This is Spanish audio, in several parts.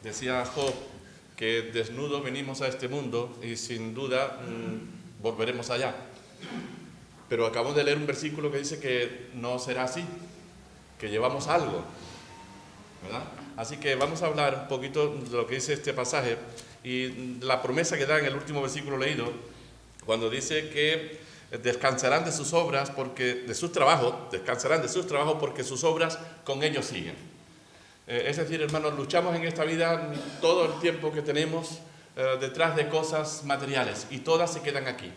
Decía Job que desnudos venimos a este mundo y sin duda volveremos allá. Pero acabo de leer un versículo que dice que no será así, que llevamos algo, ¿verdad? Así que vamos a hablar un poquito de lo que dice este pasaje y la promesa que da en el último versículo leído, cuando dice que descansarán de sus obras, de sus trabajos porque sus obras con ellos siguen. Es decir, hermanos, luchamos en esta vida todo el tiempo que tenemos detrás de cosas materiales y todas se quedan aquí.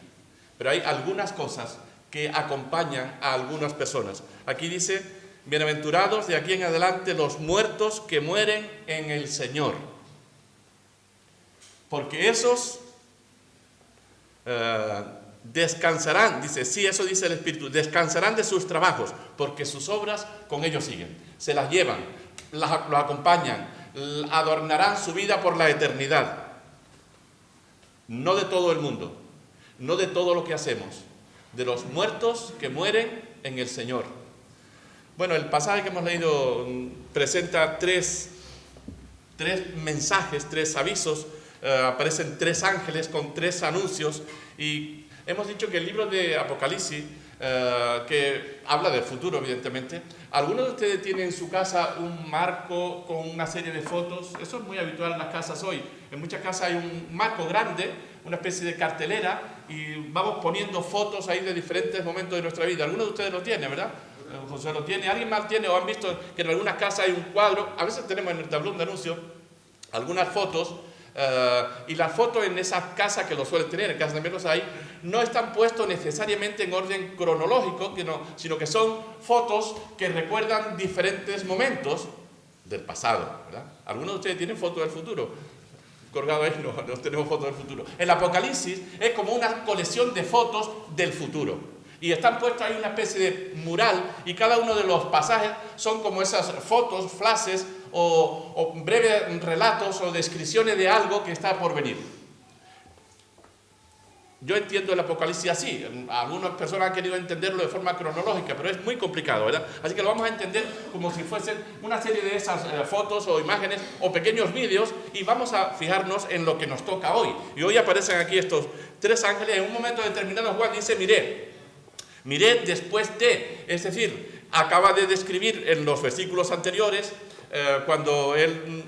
Pero hay algunas cosas que acompañan a algunas personas. Aquí dice, bienaventurados de aquí en adelante los muertos que mueren en el Señor. Porque esos descansarán, dice, sí, eso dice el Espíritu, descansarán de sus trabajos, porque sus obras con ellos siguen. Se las llevan, los acompañan, adornarán su vida por la eternidad. No de todo el mundo, no de todo lo que hacemos, de los muertos que mueren en el Señor. Bueno, el pasaje que hemos leído presenta tres mensajes, tres avisos, aparecen tres ángeles con tres anuncios y hemos dicho que el libro de Apocalipsis, que habla del futuro evidentemente, ¿algunos de ustedes tienen en su casa un marco con una serie de fotos? Eso es muy habitual en las casas hoy. En muchas casas hay un marco grande, una especie de cartelera y vamos poniendo fotos ahí de diferentes momentos de nuestra vida. Algunos de ustedes lo tienen, ¿verdad? José lo tiene, alguien más tiene o han visto que en algunas casas hay un cuadro, a veces tenemos en el tablón de anuncios algunas fotos y las fotos en esas casas que lo suelen tener, en casas también los hay, no están puestos necesariamente en orden cronológico, sino que son fotos que recuerdan diferentes momentos del pasado, ¿verdad? Algunos de ustedes tienen fotos del futuro. Colgado ahí no tenemos fotos del futuro. El Apocalipsis es como una colección de fotos del futuro. Y están puestos ahí una especie de mural y cada uno de los pasajes son como esas fotos, flashes o breves relatos o descripciones de algo que está por venir. Yo entiendo el Apocalipsis así. Algunas personas han querido entenderlo de forma cronológica, pero es muy complicado, ¿verdad? Así que lo vamos a entender como si fuesen una serie de esas fotos o imágenes o pequeños vídeos y vamos a fijarnos en lo que nos toca hoy. Y hoy aparecen aquí estos tres ángeles. En un momento determinado Juan dice, miré después de, es decir, acaba de describir en los versículos anteriores cuando él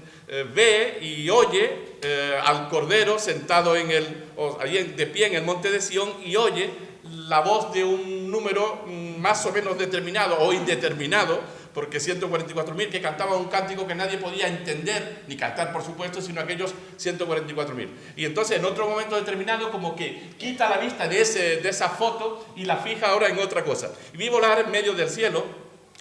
ve y oye al Cordero sentado allí de pie en el monte de Sión y oye la voz de un número más o menos determinado o indeterminado, porque 144.000 que cantaban un cántico que nadie podía entender, ni cantar por supuesto, sino aquellos 144.000. Y entonces en otro momento determinado como que quita la vista de esa foto y la fija ahora en otra cosa. Y vi volar en medio del cielo,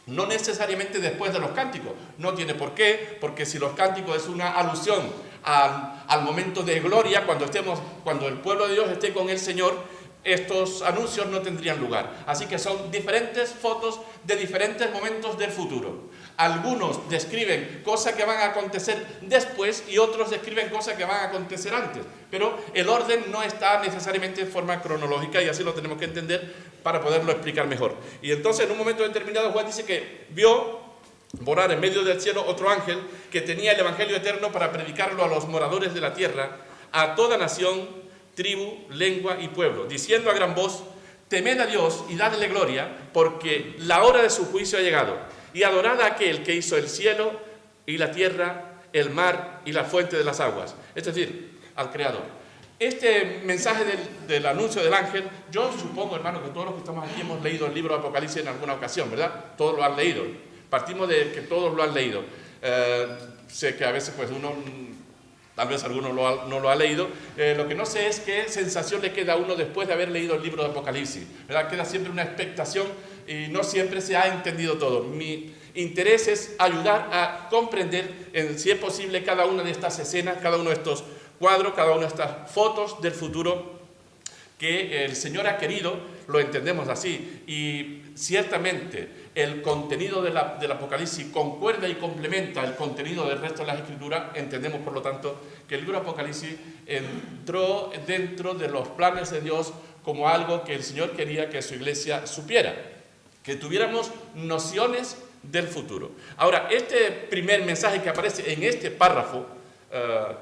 no necesariamente después de los cánticos, no tiene por qué, porque si los cánticos es una alusión al momento de gloria, cuando el pueblo de Dios esté con el Señor, estos anuncios no tendrían lugar. Así que son diferentes fotos de diferentes momentos del futuro. Algunos describen cosas que van a acontecer después y otros describen cosas que van a acontecer antes. Pero el orden no está necesariamente en forma cronológica y así lo tenemos que entender para poderlo explicar mejor. Y entonces en un momento determinado Juan dice que vio volar en medio del cielo otro ángel que tenía el evangelio eterno para predicarlo a los moradores de la tierra, a toda nación, tribu, lengua y pueblo, diciendo a gran voz, temed a Dios y dadle gloria, porque la hora de su juicio ha llegado, y adorad a aquel que hizo el cielo y la tierra, el mar y la fuente de las aguas, es decir, al Creador. Este mensaje del anuncio del ángel, yo supongo, hermano, que todos los que estamos aquí hemos leído el libro de Apocalipsis en alguna ocasión, ¿verdad? Todos lo han leído, partimos de que todos lo han leído. Sé que a veces pues uno... Tal vez alguno no lo ha leído. Lo que no sé es qué sensación le queda a uno después de haber leído el libro de Apocalipsis, ¿verdad? Queda siempre una expectación y no siempre se ha entendido todo. Mi interés es ayudar a comprender, si es posible, cada una de estas escenas, cada uno de estos cuadros, cada una de estas fotos del futuro que el Señor ha querido, lo entendemos así. Y ciertamente el contenido del Apocalipsis concuerda y complementa el contenido del resto de las Escrituras. Entendemos, por lo tanto, que el libro de Apocalipsis entró dentro de los planes de Dios como algo que el Señor quería que su iglesia supiera, que tuviéramos nociones del futuro. Ahora, este primer mensaje que aparece en este párrafo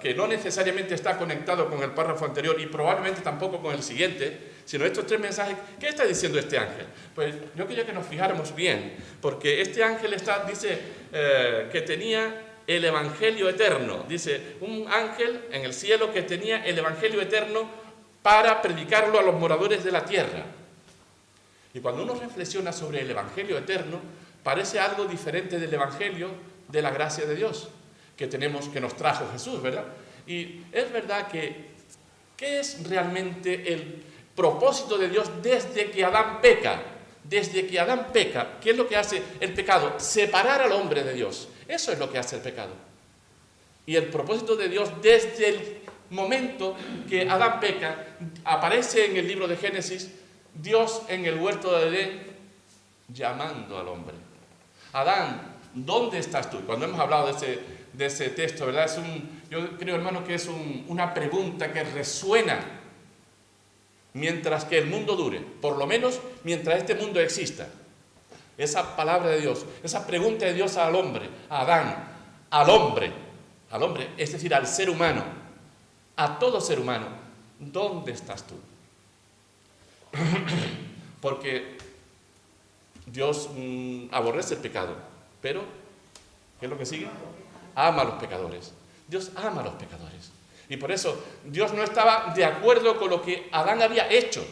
que no necesariamente está conectado con el párrafo anterior y probablemente tampoco con el siguiente, sino estos 3 mensajes. ¿Qué está diciendo este ángel? Pues yo quería que nos fijáramos bien, porque este ángel dice que tenía el Evangelio eterno. Dice, un ángel en el cielo que tenía el Evangelio eterno para predicarlo a los moradores de la tierra. Y cuando uno reflexiona sobre el Evangelio eterno, parece algo diferente del Evangelio de la gracia de Dios que nos trajo Jesús, ¿verdad? Y es verdad que, ¿qué es realmente el propósito de Dios desde que Adán peca? Desde que Adán peca, ¿qué es lo que hace el pecado? Separar al hombre de Dios. Eso es lo que hace el pecado. Y el propósito de Dios desde el momento que Adán peca, aparece en el libro de Génesis, Dios en el huerto de Edén, llamando al hombre. Adán, ¿dónde estás tú? Cuando hemos hablado de ese texto, ¿verdad? Yo creo, hermano, que es una pregunta que resuena mientras que el mundo dure, por lo menos mientras este mundo exista. Esa palabra de Dios, esa pregunta de Dios al hombre, a Adán, al hombre, es decir, al ser humano, a todo ser humano, ¿dónde estás tú? Porque Dios aborrece el pecado, pero ¿qué es lo que sigue? Ama a los pecadores. Dios ama a los pecadores. Y por eso Dios no estaba de acuerdo con lo que Adán había hecho,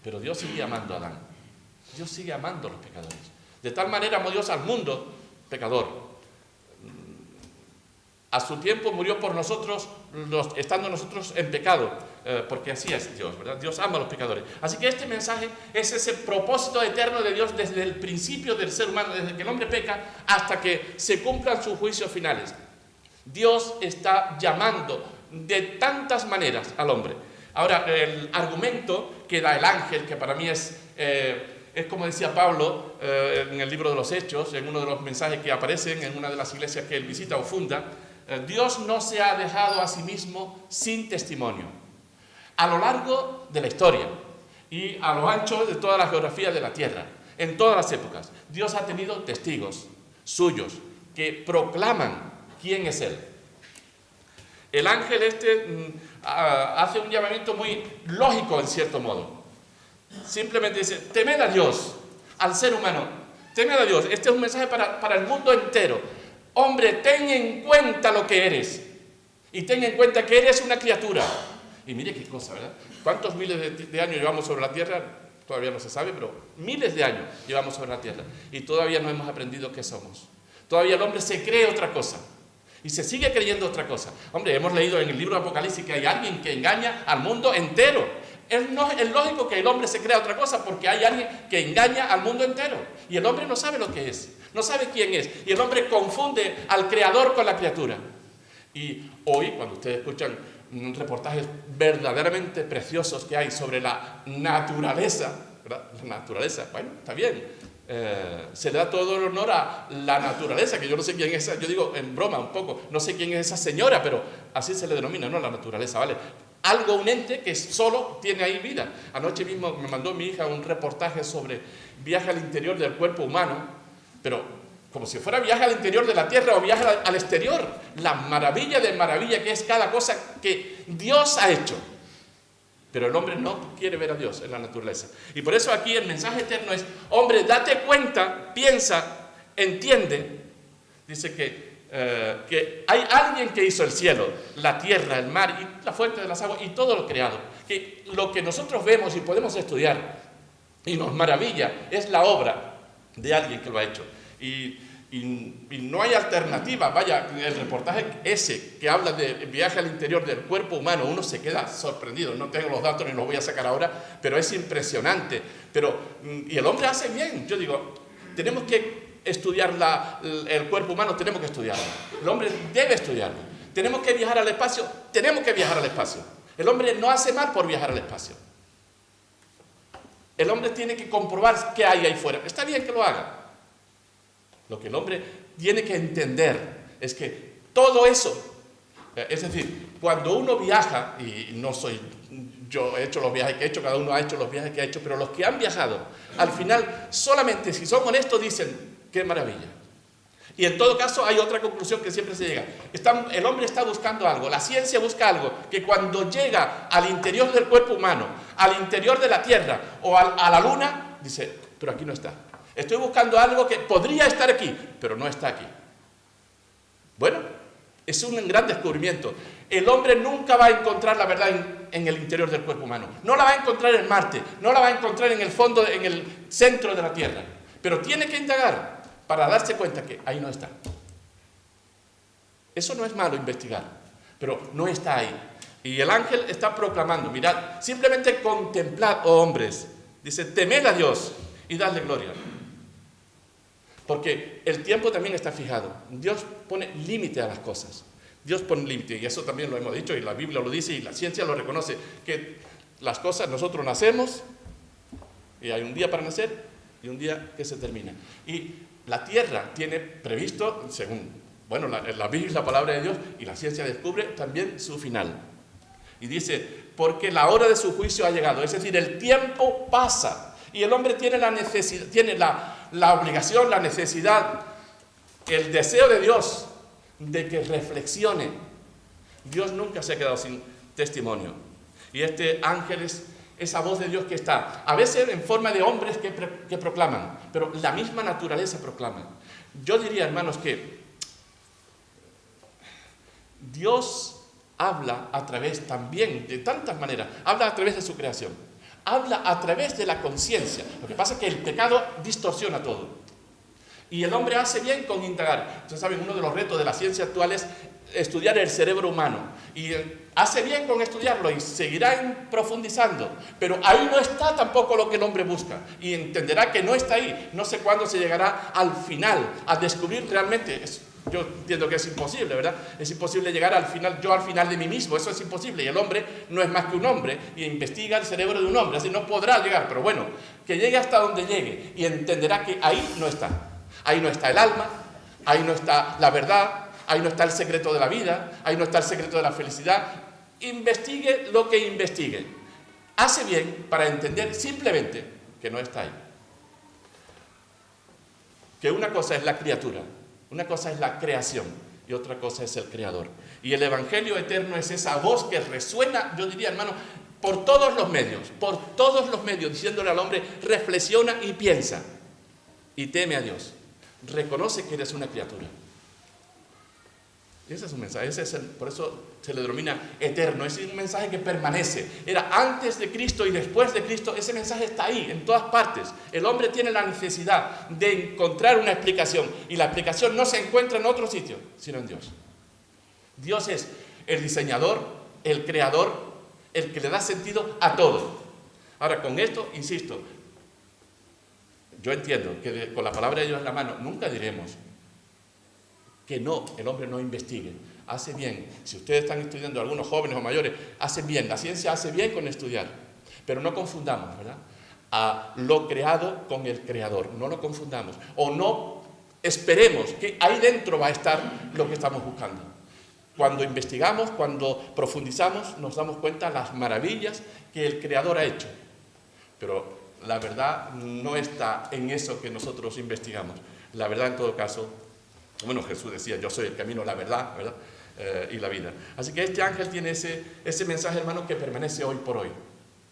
pero Dios sigue amando a Adán. Dios sigue amando a los pecadores. De tal manera amó Dios al mundo pecador. A su tiempo murió por nosotros, estando nosotros en pecado, porque así es Dios, ¿verdad? Dios ama a los pecadores. Así que este mensaje es ese propósito eterno de Dios desde el principio del ser humano, desde que el hombre peca, hasta que se cumplan sus juicios finales. Dios está llamando de tantas maneras al hombre. Ahora, el argumento que da el ángel, que para mí es como decía Pablo en el libro de los Hechos, en uno de los mensajes que aparecen en una de las iglesias que él visita o funda, Dios no se ha dejado a sí mismo sin testimonio. A lo largo de la historia y a lo ancho de toda la geografía de la tierra, en todas las épocas, Dios ha tenido testigos suyos que proclaman quién es Él. El ángel hace un llamamiento muy lógico en cierto modo. Simplemente dice, temed a Dios, al ser humano, temed a Dios. Este es un mensaje para el mundo entero. Hombre, ten en cuenta lo que eres. Y ten en cuenta que eres una criatura. Y mire qué cosa, ¿verdad? ¿Cuántos miles de años llevamos sobre la tierra? Todavía no se sabe, pero miles de años llevamos sobre la tierra. Y todavía no hemos aprendido qué somos. Todavía el hombre se cree otra cosa. Y se sigue creyendo otra cosa. Hombre, hemos leído en el libro de Apocalipsis que hay alguien que engaña al mundo entero. Es lógico que el hombre se crea otra cosa porque hay alguien que engaña al mundo entero. Y el hombre no sabe lo que es, no sabe quién es. Y el hombre confunde al creador con la criatura. Y hoy, cuando ustedes escuchan reportajes verdaderamente preciosos que hay sobre la naturaleza, ¿verdad? La naturaleza, bueno, está bien. Se le da todo el honor a la naturaleza, que yo no sé quién es esa, yo digo en broma un poco, no sé quién es esa señora, pero así se le denomina, ¿no? La naturaleza, ¿vale? Algo, un ente que solo tiene ahí vida. Anoche mismo me mandó mi hija un reportaje sobre viaje al interior del cuerpo humano, pero como si fuera viaje al interior de la tierra o viaje al exterior. La maravilla de maravilla que es cada cosa que Dios ha hecho. Pero el hombre no quiere ver a Dios en la naturaleza. Y por eso aquí el mensaje eterno es, hombre, date cuenta, piensa, entiende. Dice que hay alguien que hizo el cielo, la tierra, el mar y la fuente de las aguas y todo lo creado. Que lo que nosotros vemos y podemos estudiar y nos maravilla es la obra de alguien que lo ha hecho. Y no hay alternativa. Vaya, el reportaje ese que habla de viaje al interior del cuerpo humano, uno se queda sorprendido. No tengo los datos ni los voy a sacar ahora, pero es impresionante. Y el hombre hace bien. Yo digo, tenemos que estudiar el cuerpo humano, tenemos que estudiarlo. El hombre debe estudiarlo. Tenemos que viajar al espacio, tenemos que viajar al espacio. El hombre no hace mal por viajar al espacio. El hombre tiene que comprobar qué hay ahí fuera. Está bien que lo haga. Lo que el hombre tiene que entender es que todo eso, es decir, cuando uno viaja, y no soy, yo he hecho los viajes que he hecho, cada uno ha hecho los viajes que ha hecho, pero los que han viajado, al final, solamente si son honestos, dicen, qué maravilla. Y en todo caso hay otra conclusión que siempre se llega. El hombre está buscando algo, la ciencia busca algo que cuando llega al interior del cuerpo humano, al interior de la Tierra o a la Luna, dice, pero aquí no está. Estoy buscando algo que podría estar aquí, pero no está aquí. Bueno, es un gran descubrimiento. El hombre nunca va a encontrar la verdad en el interior del cuerpo humano. No la va a encontrar en Marte, no la va a encontrar en el fondo, en el centro de la Tierra. Pero tiene que indagar para darse cuenta que ahí no está. Eso no es malo investigar, pero no está ahí. Y el ángel está proclamando, mirad, simplemente contemplad, oh hombres, dice, temed a Dios y dadle gloria. Porque el tiempo también está fijado. Dios pone límite a las cosas. Dios pone límite, y eso también lo hemos dicho, y la Biblia lo dice, y la ciencia lo reconoce, que las cosas, nosotros nacemos, y hay un día para nacer, y un día que se termina. Y la Tierra tiene previsto, según, bueno, la Biblia, la palabra de Dios, y la ciencia descubre también su final. Y dice, porque la hora de su juicio ha llegado, es decir, el tiempo pasa, y el hombre tiene la necesidad, tiene la obligación, la necesidad, el deseo de Dios de que reflexione. Dios nunca se ha quedado sin testimonio. Y este ángel es esa voz de Dios que está, a veces en forma de hombres que proclaman, pero la misma naturaleza proclama. Yo diría, hermanos, que Dios habla a través también, de tantas maneras, habla a través de su creación, habla a través de la conciencia. Lo que pasa es que el pecado distorsiona todo. Y el hombre hace bien con indagar. Ustedes saben, uno de los retos de la ciencia actual es estudiar el cerebro humano. Y hace bien con estudiarlo y seguirá profundizando. Pero ahí no está tampoco lo que el hombre busca. Y entenderá que no está ahí. No sé cuándo se llegará al final, a descubrir realmente. Yo entiendo que es imposible, ¿verdad? Es imposible llegar al final, yo al final de mí mismo. Eso es imposible. Y el hombre no es más que un hombre. Y investiga el cerebro de un hombre. Así no podrá llegar. Pero bueno, que llegue hasta donde llegue. Y entenderá que ahí no está. Ahí no está el alma, ahí no está la verdad, ahí no está el secreto de la vida, ahí no está el secreto de la felicidad. Investigue lo que investigue. Hace bien para entender simplemente que no está ahí. Que una cosa es la criatura, una cosa es la creación y otra cosa es el creador. Y el Evangelio eterno es esa voz que resuena, yo diría, hermano, por todos los medios, diciéndole al hombre, reflexiona y piensa y teme a Dios. Reconoce que eres una criatura. Ese es un mensaje, por eso se le denomina eterno, es un mensaje que permanece. Era antes de Cristo y después de Cristo, ese mensaje está ahí, en todas partes. El hombre tiene la necesidad de encontrar una explicación, y la explicación no se encuentra en otro sitio, sino en Dios. Dios es el diseñador, el creador, el que le da sentido a todo. Ahora, con esto, insisto, yo entiendo que con la palabra de Dios en la mano nunca diremos que no, el hombre no investigue. Hace bien, si ustedes están estudiando, algunos jóvenes o mayores, hacen bien, la ciencia hace bien con estudiar, pero no confundamos, ¿verdad?, a lo creado con el creador, no lo confundamos, o no esperemos que ahí dentro va a estar lo que estamos buscando. Cuando investigamos, cuando profundizamos, nos damos cuenta de las maravillas que el creador ha hecho, pero la verdad no está en eso que nosotros investigamos. La verdad, en todo caso, bueno, Jesús decía, yo soy el camino, la verdad, ¿verdad? Y la vida. Así que este ángel tiene ese mensaje, hermano, que permanece hoy por hoy.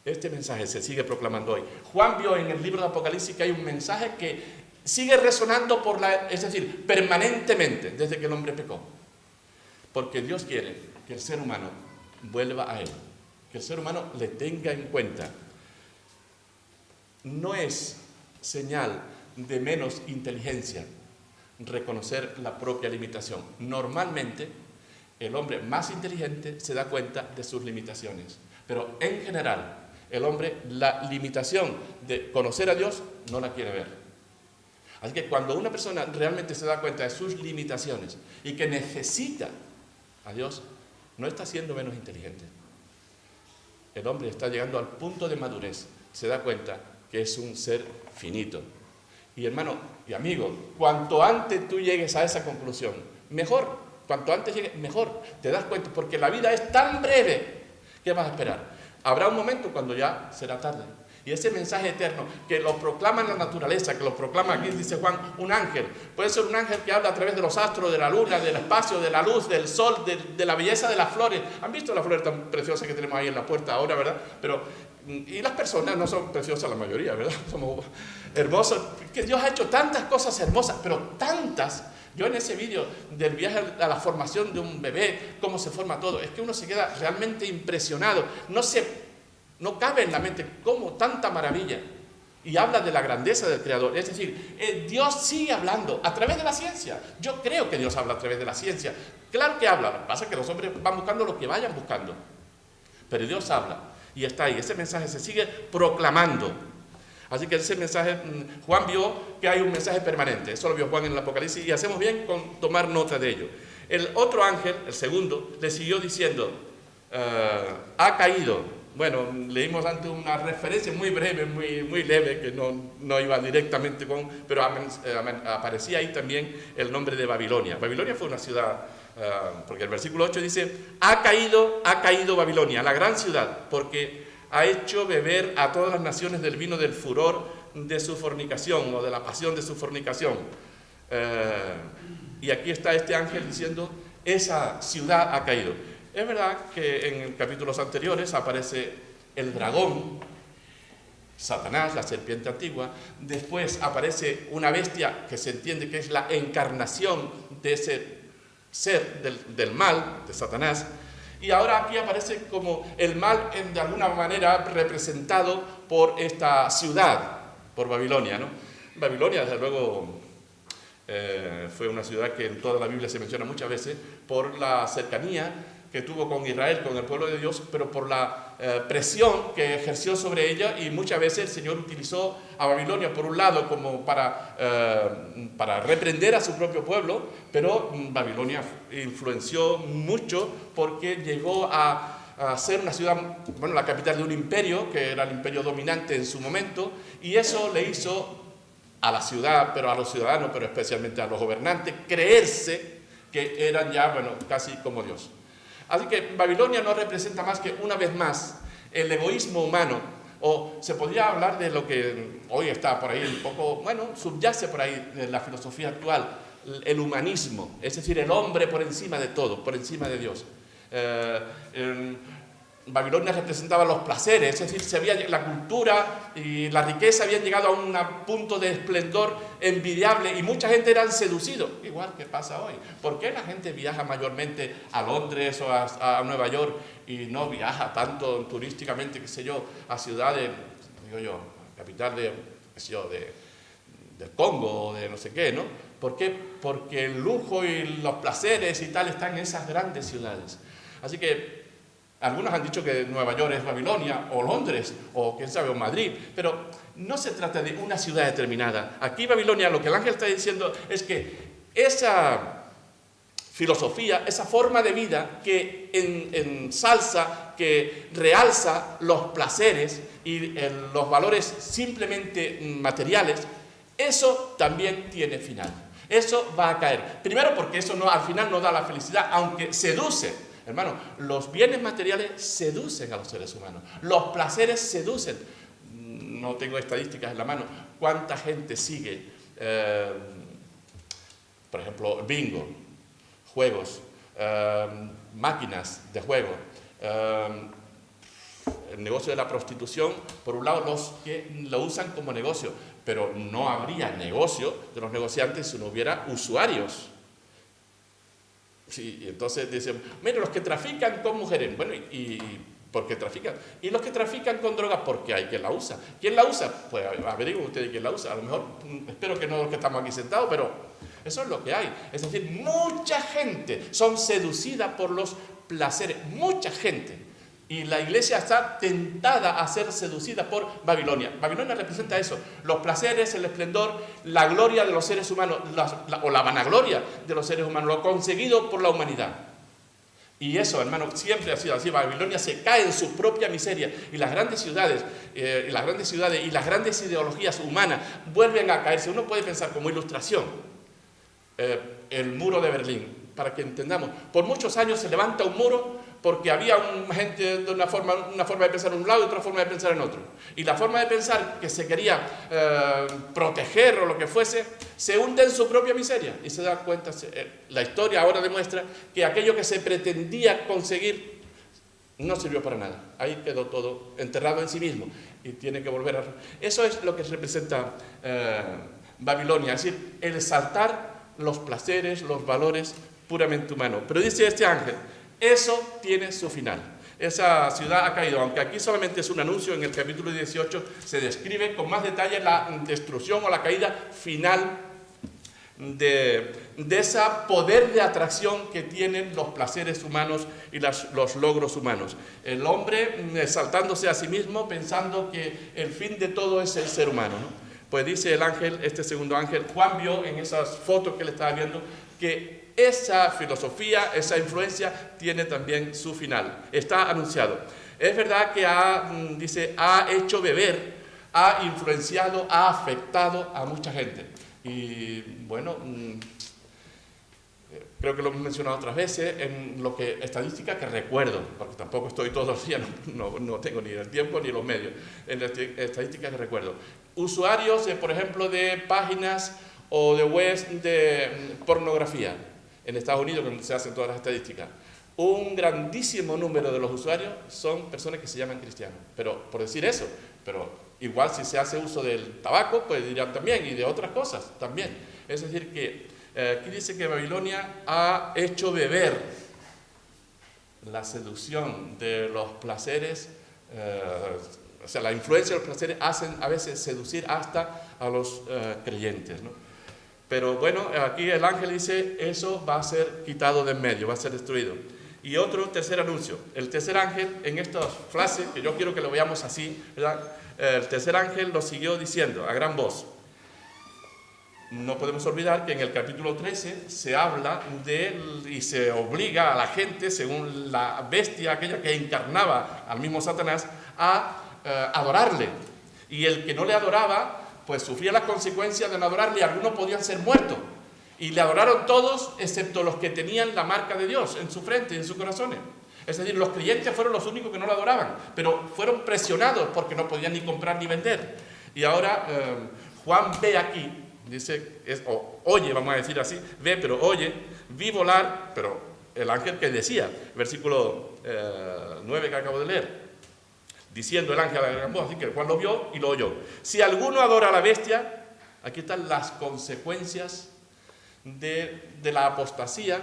Este mensaje se sigue proclamando hoy. Juan vio en el libro de Apocalipsis que hay un mensaje que sigue resonando es decir, permanentemente, desde que el hombre pecó. Porque Dios quiere que el ser humano vuelva a Él, que el ser humano le tenga en cuenta. No es señal de menos inteligencia reconocer la propia limitación. Normalmente, el hombre más inteligente se da cuenta de sus limitaciones. Pero en general, el hombre, la limitación de conocer a Dios, no la quiere ver. Así que cuando una persona realmente se da cuenta de sus limitaciones y que necesita a Dios, no está siendo menos inteligente. El hombre está llegando al punto de madurez, se da cuenta que es un ser finito. Y hermano y amigo, cuanto antes tú llegues a esa conclusión, mejor. Cuanto antes llegues, mejor. Te das cuenta, porque la vida es tan breve. ¿Qué vas a esperar? Habrá un momento cuando ya será tarde. Y ese mensaje eterno que lo proclama en la naturaleza, que lo proclama aquí, dice Juan, un ángel. Puede ser un ángel que habla a través de los astros, de la luna, del espacio, de la luz, del sol, de la belleza de las flores. ¿Han visto las flores tan preciosas que tenemos ahí en la puerta ahora, verdad? Y las personas no son preciosas la mayoría, ¿verdad? Somos hermosos. Que Dios ha hecho tantas cosas hermosas, pero tantas. Yo en ese vídeo del viaje a la formación de un bebé, cómo se forma todo, es que uno se queda realmente impresionado. No cabe en la mente cómo tanta maravilla. Y habla de la grandeza del Creador. Es decir, Dios sigue hablando a través de la ciencia. Yo creo que Dios habla a través de la ciencia. Claro que habla. Lo que pasa es que los hombres van buscando lo que vayan buscando. Pero Dios habla. Y está ahí. Ese mensaje se sigue proclamando. Así que ese mensaje, Juan vio que hay un mensaje permanente. Eso lo vio Juan en el Apocalipsis y hacemos bien con tomar nota de ello. El otro ángel, el segundo, le siguió diciendo, ha caído. Bueno, leímos antes una referencia muy breve, muy leve, que no iba directamente con, pero aparecía ahí también el nombre de Babilonia. Babilonia fue una ciudad, porque el versículo 8 dice, ha caído Babilonia, la gran ciudad, porque ha hecho beber a todas las naciones del vino del furor de su fornicación, o de la pasión de su fornicación. Y aquí está este ángel diciendo, esa ciudad ha caído. Es verdad que en capítulos anteriores aparece el dragón, Satanás, la serpiente antigua. Después aparece una bestia que se entiende que es la encarnación de ese ser del mal, de Satanás. Y ahora aquí aparece como el mal de alguna manera representado por esta ciudad, por Babilonia, ¿no? Babilonia, desde luego, fue una ciudad que en toda la Biblia se menciona muchas veces por la cercanía que tuvo con Israel, con el pueblo de Dios, pero por la presión que ejerció sobre ella, y muchas veces el Señor utilizó a Babilonia por un lado como para reprender a su propio pueblo, pero Babilonia influenció mucho porque llegó a ser una ciudad, bueno, la capital de un imperio, que era el imperio dominante en su momento, y eso le hizo a la ciudad, pero a los ciudadanos, pero especialmente a los gobernantes, creerse que eran ya, bueno, casi como Dios. Así que Babilonia no representa más que, una vez más, el egoísmo humano, o se podría hablar de lo que hoy está por ahí un poco, bueno, subyace por ahí en la filosofía actual, el humanismo, es decir, el hombre por encima de todo, por encima de Dios. Babilonia representaba los placeres, es decir, la cultura y la riqueza habían llegado a un punto de esplendor envidiable y mucha gente eran seducidos, igual que pasa hoy. ¿Por qué la gente viaja mayormente a Londres o a Nueva York y no viaja tanto turísticamente, qué sé yo, a ciudades, digo yo, capital de, qué sé yo, del Congo o de no sé qué, ¿no? ¿Por qué? Porque el lujo y los placeres y tal están en esas grandes ciudades. Así que algunos han dicho que Nueva York es Babilonia, o Londres, o quién sabe, o Madrid, pero no se trata de una ciudad determinada. Aquí Babilonia, lo que el ángel está diciendo es que esa filosofía, esa forma de vida que ensalza, que realza los placeres y los valores simplemente materiales, eso también tiene final. Eso va a caer. Primero porque eso al final no da la felicidad, aunque seduce. Hermano, los bienes materiales seducen a los seres humanos. Los placeres seducen. No tengo estadísticas en la mano. ¿Cuánta gente sigue, por ejemplo, bingo, juegos, máquinas de juego, el negocio de la prostitución? Por un lado, los que lo usan como negocio, pero no habría negocio de los negociantes si no hubiera usuarios. Sí, y entonces dicen, mira, los que trafican con mujeres, bueno, ¿y por qué trafican? Y los que trafican con drogas, porque hay quien la usa. ¿Quién la usa? Pues averigüen ustedes quién la usa. A lo mejor, espero que no los que estamos aquí sentados, pero eso es lo que hay. Es decir, mucha gente son seducidas por los placeres, mucha gente. Y la iglesia está tentada a ser seducida por Babilonia. Babilonia representa eso, los placeres, el esplendor, la gloria de los seres humanos, o la vanagloria de los seres humanos, lo conseguido por la humanidad. Y eso, hermano, siempre ha sido así. Babilonia se cae en su propia miseria y las grandes ciudades, y las grandes ideologías humanas vuelven a caerse. Uno puede pensar como ilustración, el muro de Berlín. para que entendamos. Por muchos años se levanta un muro porque había gente de una forma de pensar en un lado y otra forma de pensar en otro. Y la forma de pensar que se quería proteger o lo que fuese, se hunde en su propia miseria. Y se da cuenta, la historia ahora demuestra que aquello que se pretendía conseguir no sirvió para nada. Ahí quedó todo enterrado en sí mismo. Y tiene que volver a... Eso es lo que representa Babilonia, es decir, el exaltar los placeres, los valores puramente humanos. Pero dice este ángel, eso tiene su final. Esa ciudad ha caído, aunque aquí solamente es un anuncio, en el capítulo 18 se describe con más detalle la destrucción o la caída final de ese poder de atracción que tienen los placeres humanos y los logros humanos. El hombre exaltándose a sí mismo, pensando que el fin de todo es el ser humano, ¿no? Pues dice el ángel, este segundo ángel, Juan vio en esas fotos que le estaba viendo, que esa filosofía, esa influencia tiene también su final. Está anunciado. Es verdad que ha hecho beber, ha influenciado, ha afectado a mucha gente. Y bueno, creo que lo hemos mencionado otras veces, en lo que estadística que recuerdo, porque tampoco estoy todos los días, no tengo ni el tiempo ni los medios, en la estadística que recuerdo. Usuarios, por ejemplo, de páginas o de webs de pornografía en Estados Unidos, donde se hacen todas las estadísticas. Un grandísimo número de los usuarios son personas que se llaman cristianos, pero por decir eso, pero igual si se hace uso del tabaco, pues dirán también, y de otras cosas también. Es decir que aquí dice que Babilonia ha hecho beber la seducción de los placeres, o sea, la influencia de los placeres hacen a veces seducir hasta a los creyentes, ¿no? Pero bueno, aquí el ángel dice, eso va a ser quitado de en medio, va a ser destruido. Y otro tercer anuncio, el tercer ángel, en estas frases, que yo quiero que lo veamos así, ¿verdad? El tercer ángel lo siguió diciendo a gran voz. No podemos olvidar que en el capítulo 13 se habla y se obliga a la gente, según la bestia aquella que encarnaba al mismo Satanás, a adorarle. Y el que no le adoraba, pues sufría las consecuencias de no adorarle, y algunos podían ser muertos. Y le adoraron todos, excepto los que tenían la marca de Dios en su frente y en sus corazones. Es decir, los creyentes fueron los únicos que no lo adoraban, pero fueron presionados porque no podían ni comprar ni vender. Y ahora Juan ve aquí, dice, oye, vamos a decir así, ve, pero oye, vi volar, pero el ángel que decía, versículo 9 que acabo de leer, diciendo el ángel a gran voz, así que Juan lo vio y lo oyó. Si alguno adora a la bestia, aquí están las consecuencias de la apostasía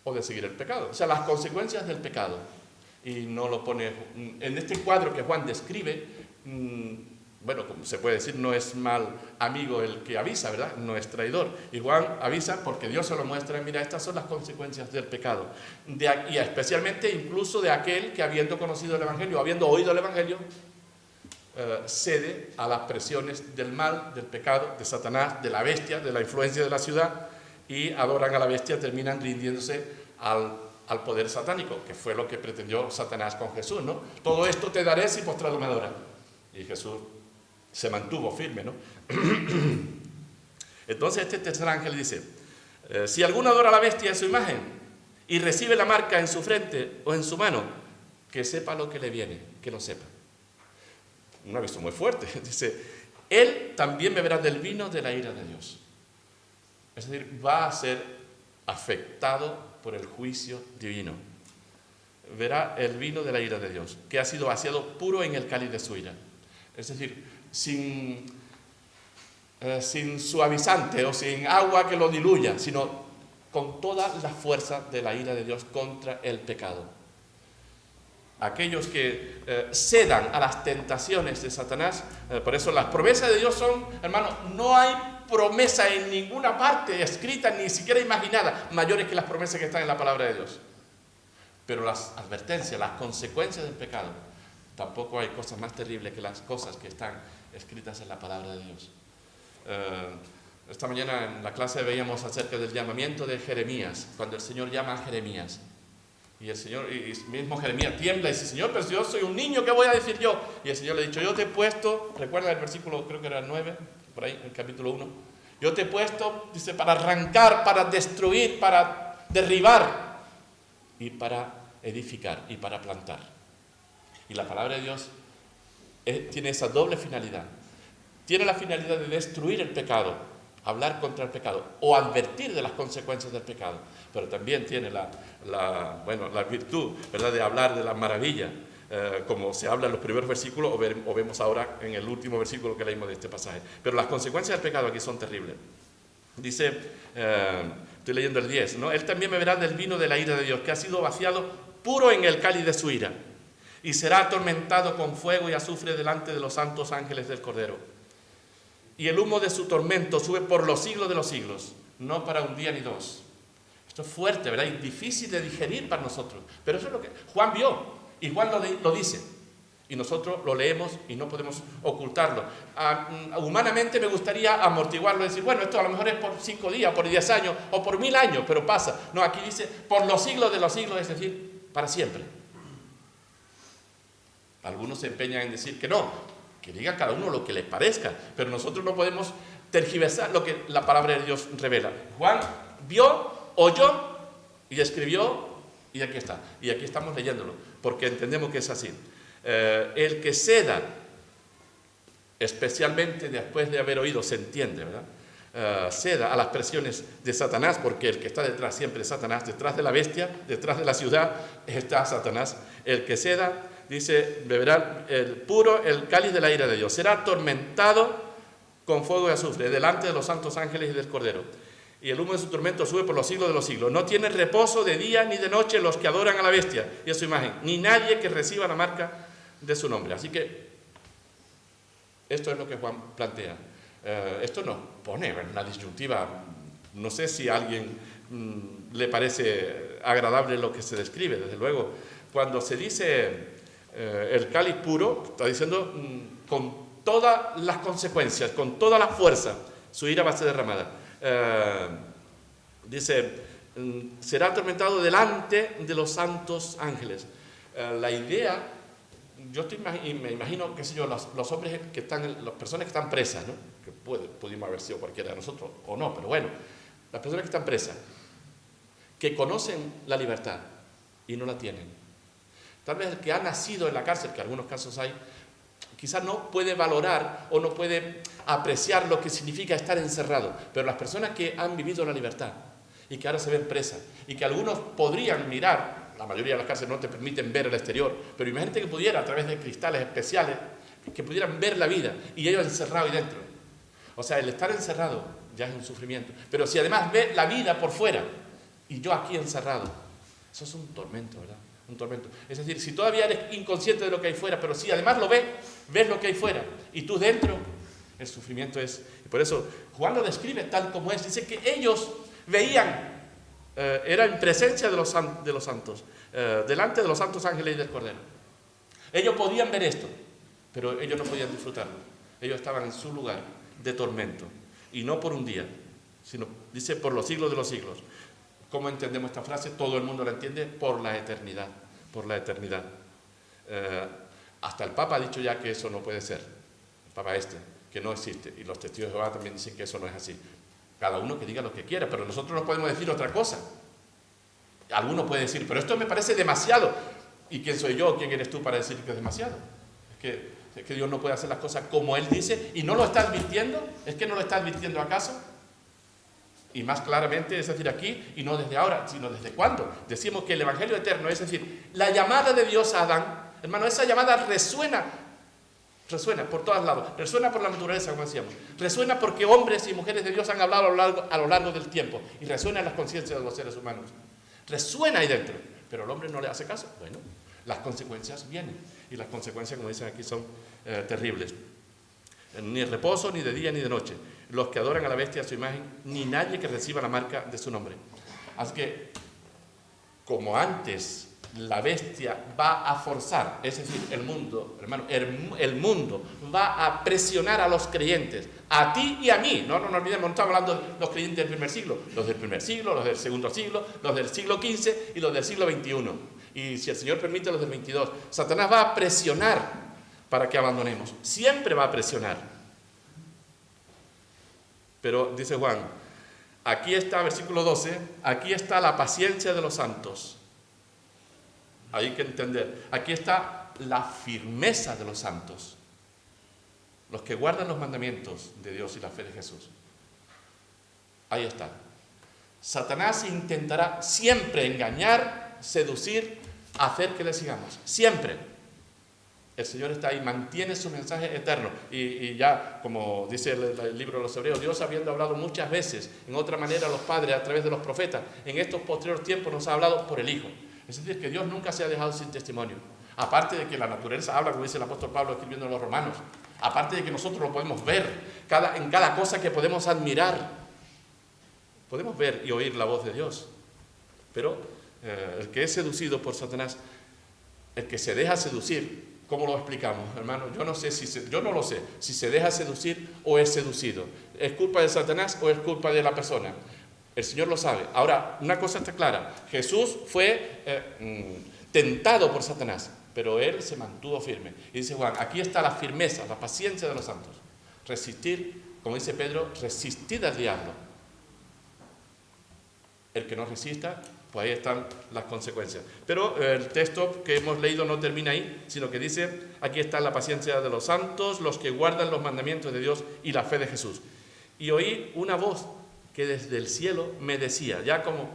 o de seguir el pecado. O sea, las consecuencias del pecado. Y no lo pone en este cuadro que Juan describe. Bueno, como se puede decir, no es mal amigo el que avisa, ¿verdad? No es traidor. Y Juan avisa porque Dios se lo muestra. Mira, estas son las consecuencias del pecado. Y especialmente incluso de aquel que, habiendo conocido el Evangelio, habiendo oído el Evangelio, cede a las presiones del mal, del pecado, de Satanás, de la bestia, de la influencia de la ciudad, y adoran a la bestia, terminan rindiéndose al poder satánico, que fue lo que pretendió Satanás con Jesús, ¿no? Todo esto te daré si postrado me adoras. Y Jesús se mantuvo firme, ¿no? Entonces este tercer ángel dice, si alguno adora a la bestia en su imagen y recibe la marca en su frente o en su mano, que sepa lo que le viene, que lo sepa. Un aviso muy fuerte. Dice, él también beberá del vino de la ira de Dios. Es decir, va a ser afectado por el juicio divino. Verá el vino de la ira de Dios, que ha sido vaciado puro en el cáliz de su ira. Es decir, sin suavizante o sin agua que lo diluya, sino con toda la fuerza de la ira de Dios contra el pecado. Aquellos que cedan a las tentaciones de Satanás, por eso las promesas de Dios son, hermano, no hay promesa en ninguna parte escrita, ni siquiera imaginada, mayores que las promesas que están en la palabra de Dios. Pero las advertencias, las consecuencias del pecado, tampoco hay cosas más terribles que las cosas que están escritas en la palabra de Dios. Esta mañana en la clase veíamos acerca del llamamiento de Jeremías, cuando el Señor llama a Jeremías. Y el Señor, y mismo Jeremías tiembla y dice, Señor, pero si yo soy un niño, ¿qué voy a decir yo? Y el Señor le ha dicho, yo te he puesto, recuerda el versículo, creo que era el 9, por ahí, el capítulo 1. Yo te he puesto, dice, para arrancar, para destruir, para derribar y para edificar y para plantar. Y la palabra de Dios tiene esa doble finalidad. Tiene la finalidad de destruir el pecado, hablar contra el pecado o advertir de las consecuencias del pecado, pero también tiene la virtud, ¿verdad?, de hablar de la maravilla, como se habla en los primeros versículos o vemos ahora en el último versículo que leímos de este pasaje. Pero las consecuencias del pecado aquí son terribles. Dice, estoy leyendo el 10, ¿no? Él también beberá del vino de la ira de Dios, que ha sido vaciado puro en el cáliz de su ira, y será atormentado con fuego y azufre delante de los santos ángeles del Cordero. Y el humo de su tormento sube por los siglos de los siglos, no para un día ni dos. Esto es fuerte, ¿verdad? Y difícil de digerir para nosotros. Pero eso es lo que Juan vio, y Juan lo dice. Y nosotros lo leemos y no podemos ocultarlo. Humanamente me gustaría amortiguarlo y decir, bueno, esto a lo mejor es por 5 días, por 10 años o por 1000 años, pero pasa. No, aquí dice por los siglos de los siglos, es decir, para siempre. Algunos se empeñan en decir que no, que diga cada uno lo que les parezca, pero nosotros no podemos tergiversar lo que la palabra de Dios revela. Juan vio, oyó y escribió, y aquí está. Y aquí estamos leyéndolo, porque entendemos que es así. El que ceda, especialmente después de haber oído, se entiende, ¿verdad? Ceda a las presiones de Satanás, porque el que está detrás siempre es Satanás, detrás de la bestia, detrás de la ciudad está Satanás. El que ceda, dice, beberá el cáliz de la ira de Dios, será atormentado con fuego y azufre delante de los santos ángeles y del Cordero. Y el humo de su tormento sube por los siglos de los siglos. No tiene reposo de día ni de noche los que adoran a la bestia y a su imagen, ni nadie que reciba la marca de su nombre. Así que esto es lo que Juan plantea. Esto nos pone en una disyuntiva. No sé si a alguien le parece agradable lo que se describe. Desde luego, cuando se dice el cáliz puro, está diciendo con todas las consecuencias, con toda la fuerza, su ira va a ser derramada. Dice, será atormentado delante de los santos ángeles. La idea, me imagino, qué sé yo, los hombres que están, las personas que están presas, ¿no? Que pudimos haber sido cualquiera de nosotros, o no, pero bueno, las personas que están presas, que conocen la libertad y no la tienen. Tal vez el que ha nacido en la cárcel, que en algunos casos hay, quizás no puede valorar o no puede apreciar lo que significa estar encerrado, pero las personas que han vivido la libertad y que ahora se ven presas y que algunos podrían mirar, la mayoría de las cárceles no te permiten ver el exterior, pero imagínate que pudiera a través de cristales especiales, que pudieran ver la vida y ellos encerrados ahí dentro. O sea, el estar encerrado ya es un sufrimiento, pero si además ve la vida por fuera y yo aquí encerrado, eso es un tormento, ¿verdad? Un tormento. Es decir, si todavía eres inconsciente de lo que hay fuera, pero si además lo ves lo que hay fuera, y tú dentro, el sufrimiento es... Y por eso Juan lo describe tal como es. Dice que ellos veían, era en presencia de los santos, delante de los santos ángeles y del Cordero. Ellos podían ver esto, pero ellos no podían disfrutarlo. Ellos estaban en su lugar de tormento, y no por un día, sino, dice, por los siglos de los siglos. ¿Cómo entendemos esta frase? Todo el mundo la entiende, por la eternidad, por la eternidad. Hasta el Papa ha dicho ya que eso no puede ser, el Papa que no existe, y los testigos de Jehová también dicen que eso no es así. Cada uno que diga lo que quiera, pero nosotros no podemos decir otra cosa. Alguno puede decir, pero esto me parece demasiado. ¿Y quién soy yo? ¿Quién eres tú para decir que es demasiado? Es que Dios no puede hacer las cosas como Él dice, y no lo está advirtiendo. ¿Es que no lo está advirtiendo acaso? Y más claramente, es decir, aquí, y no desde ahora, sino desde cuándo. Decimos que el Evangelio eterno, es decir, la llamada de Dios a Adán, hermano, esa llamada resuena por todos lados, resuena por la naturaleza, como decíamos, resuena porque hombres y mujeres de Dios han hablado a lo largo del tiempo, y resuena en las conciencias de los seres humanos. Resuena ahí dentro, pero el hombre no le hace caso. Bueno, las consecuencias vienen, y las consecuencias, como dicen aquí, son terribles. Ni reposo, ni de día, ni de noche. Los que adoran a la bestia a su imagen, ni nadie que reciba la marca de su nombre. Así que, como antes la bestia va a forzar, es decir, el mundo, hermano, el mundo va a presionar a los creyentes, a ti y a mí. No nos olvidemos, no estamos hablando de los creyentes del primer siglo, los del primer siglo, los del segundo siglo, los del siglo XV y los del siglo XXI. Y si el Señor permite, los del 22. Satanás va a presionar para que abandonemos. Siempre va a presionar. Pero, dice Juan, Aquí está, versículo 12, aquí está la paciencia de los santos. Hay que entender, aquí está la firmeza de los santos, los que guardan los mandamientos de Dios y la fe de Jesús. Ahí está. Satanás intentará siempre engañar, seducir, hacer que le sigamos. Siempre. El Señor está ahí, mantiene su mensaje eterno. Y ya, como dice el libro de los Hebreos, Dios habiendo hablado muchas veces, en otra manera a los padres, a través de los profetas, en estos posteriores tiempos nos ha hablado por el Hijo. Es decir, que Dios nunca se ha dejado sin testimonio. Aparte de que la naturaleza habla, como dice el apóstol Pablo escribiendo en los Romanos. Aparte de que nosotros lo podemos ver en cada cosa que podemos admirar. Podemos ver y oír la voz de Dios. Pero el que es seducido por Satanás, el que se deja seducir, ¿cómo lo explicamos, hermano? Yo no lo sé si se deja seducir o es seducido. ¿Es culpa de Satanás o es culpa de la persona? El Señor lo sabe. Ahora, una cosa está clara. Jesús fue tentado por Satanás, pero Él se mantuvo firme. Y dice Juan, aquí está la firmeza, la paciencia de los santos. Resistir, como dice Pedro, resistid al diablo. El que no resista, pues ahí están las consecuencias. Pero el texto que hemos leído no termina ahí, sino que dice, aquí está la paciencia de los santos, los que guardan los mandamientos de Dios y la fe de Jesús. Y oí una voz que desde el cielo me decía, ya como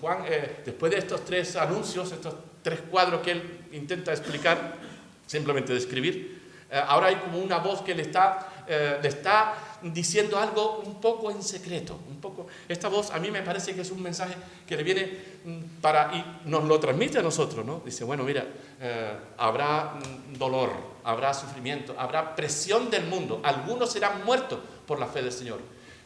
Juan, después de estos tres anuncios, estos tres cuadros que él intenta explicar, simplemente describir, ahora hay como una voz que le está diciendo algo un poco en secreto, un poco. Esta voz a mí me parece que es un mensaje que le viene y nos lo transmite a nosotros, ¿no? Dice, bueno, mira, habrá dolor, habrá sufrimiento, habrá presión del mundo, algunos serán muertos por la fe del Señor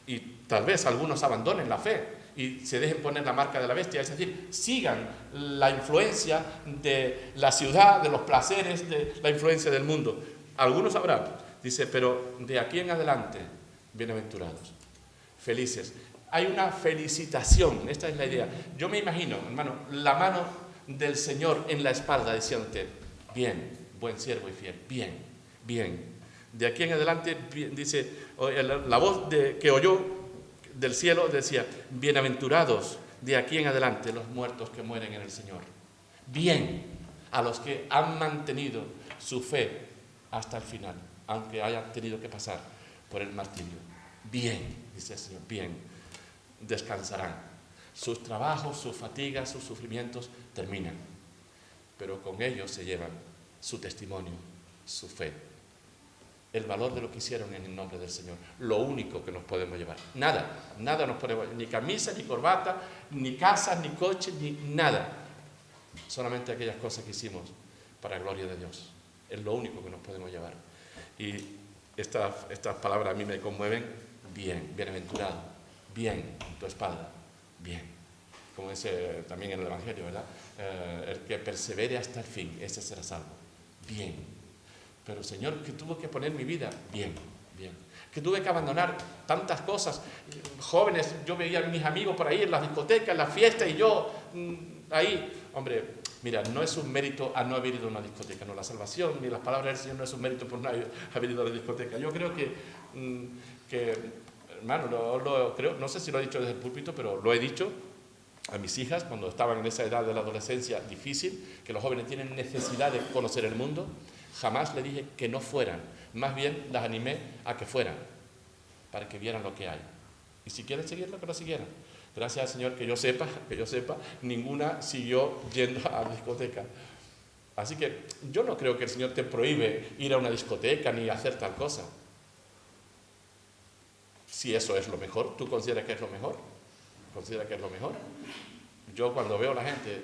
y tal vez algunos abandonen la fe y se dejen poner la marca de la bestia, es decir, sigan la influencia de la ciudad, de los placeres, de la influencia del mundo. Algunos habrá. Dice, pero de aquí en adelante, bienaventurados, felices. Hay una felicitación, esta es la idea. Yo me imagino, hermano, la mano del Señor en la espalda diciéndote, bien, buen siervo y fiel, bien, bien. De aquí en adelante, dice, la voz que oyó del cielo decía, bienaventurados de aquí en adelante los muertos que mueren en el Señor. Bien, a los que han mantenido su fe hasta el final, aunque hayan tenido que pasar por el martirio. Bien, dice el Señor, bien, descansarán. Sus trabajos, sus fatigas, sus sufrimientos terminan, pero con ellos se llevan su testimonio, su fe, el valor de lo que hicieron en el nombre del Señor. Lo único que nos podemos llevar. Nada nos podemos llevar, ni camisa, ni corbata, ni casas, ni coches, ni nada. Solamente aquellas cosas que hicimos para la gloria de Dios. Es lo único que nos podemos llevar. Y estas palabras a mí me conmueven. Bien, bienaventurado, bien, en tu espalda, bien. Como dice también en el Evangelio, ¿verdad? El que persevere hasta el fin, ese será salvo. Bien. Pero Señor, que tuve que poner mi vida, bien, bien. Que tuve que abandonar tantas cosas. Jóvenes, yo veía a mis amigos por ahí en las discotecas, en las fiestas, y yo ahí, hombre, mira, no es un mérito a no haber ido a una discoteca, no, la salvación ni las palabras del Señor no es un mérito por no haber ido a la discoteca. Yo creo que hermano, creo, no sé si lo he dicho desde el púlpito, pero lo he dicho a mis hijas cuando estaban en esa edad de la adolescencia difícil, que los jóvenes tienen necesidad de conocer el mundo. Jamás le dije que no fueran, más bien las animé a que fueran, para que vieran lo que hay. Y si quieren seguirlo, que lo siguieran. Gracias al Señor, que yo sepa, ninguna siguió yendo a la discoteca. Así que yo no creo que el Señor te prohíbe ir a una discoteca ni hacer tal cosa. Si eso es lo mejor, ¿tú consideras que es lo mejor? ¿Considera que es lo mejor? Yo cuando veo a la gente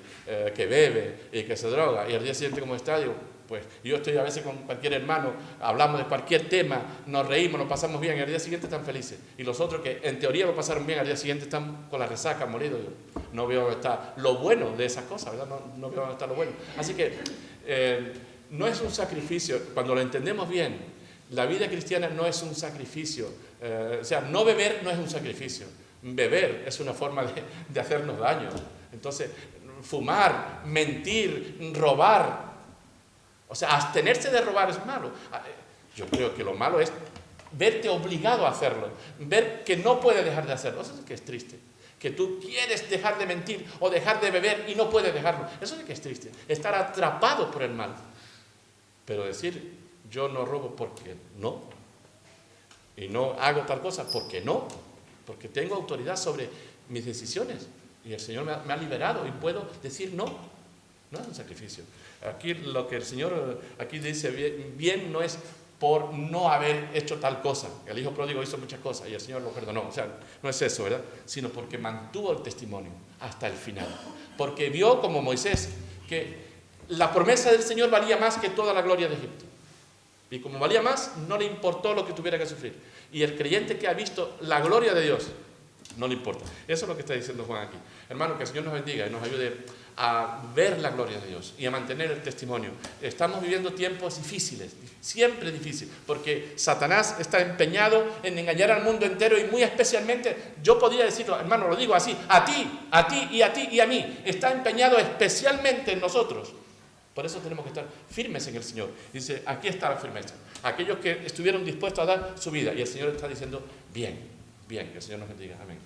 que bebe y que se droga y al día siguiente como está, digo, pues yo estoy a veces con cualquier hermano, hablamos de cualquier tema, nos reímos, nos pasamos bien y al día siguiente están felices. Y los otros que en teoría lo pasaron bien, al día siguiente están con la resaca, molidos. No veo dónde está lo bueno de esas cosas, ¿verdad? No veo dónde está lo bueno. Así que no es un sacrificio, cuando lo entendemos bien, la vida cristiana no es un sacrificio. O sea, no beber no es un sacrificio. Beber es una forma de hacernos daño. Entonces, fumar, mentir, robar, o sea, abstenerse de robar es malo. Yo creo que lo malo es verte obligado a hacerlo, ver que no puedes dejar de hacerlo. Eso sí que es triste. Que tú quieres dejar de mentir o dejar de beber y no puedes dejarlo. Eso sí que es triste. Estar atrapado por el mal. Pero decir, yo no robo porque no. Y no hago tal cosa porque no. Porque tengo autoridad sobre mis decisiones. Y el Señor me ha liberado y puedo decir no. No es un sacrificio. Aquí lo que el Señor aquí dice bien no es por no haber hecho tal cosa. El hijo pródigo hizo muchas cosas y el Señor lo perdonó. O sea, no es eso, ¿verdad? Sino porque mantuvo el testimonio hasta el final. Porque vio, como Moisés, que la promesa del Señor valía más que toda la gloria de Egipto. Y como valía más, no le importó lo que tuviera que sufrir. Y el creyente que ha visto la gloria de Dios, no le importa. Eso es lo que está diciendo Juan aquí. Hermano, que el Señor nos bendiga y nos ayude a ver la gloria de Dios y a mantener el testimonio. Estamos viviendo tiempos difíciles, siempre difíciles, porque Satanás está empeñado en engañar al mundo entero y muy especialmente, yo podría decirlo, hermano, lo digo así, a ti y a mí, está empeñado especialmente en nosotros. Por eso tenemos que estar firmes en el Señor. Dice, aquí está la firmeza. Aquellos que estuvieron dispuestos a dar su vida. Y el Señor está diciendo, bien, que el Señor nos bendiga. Amén.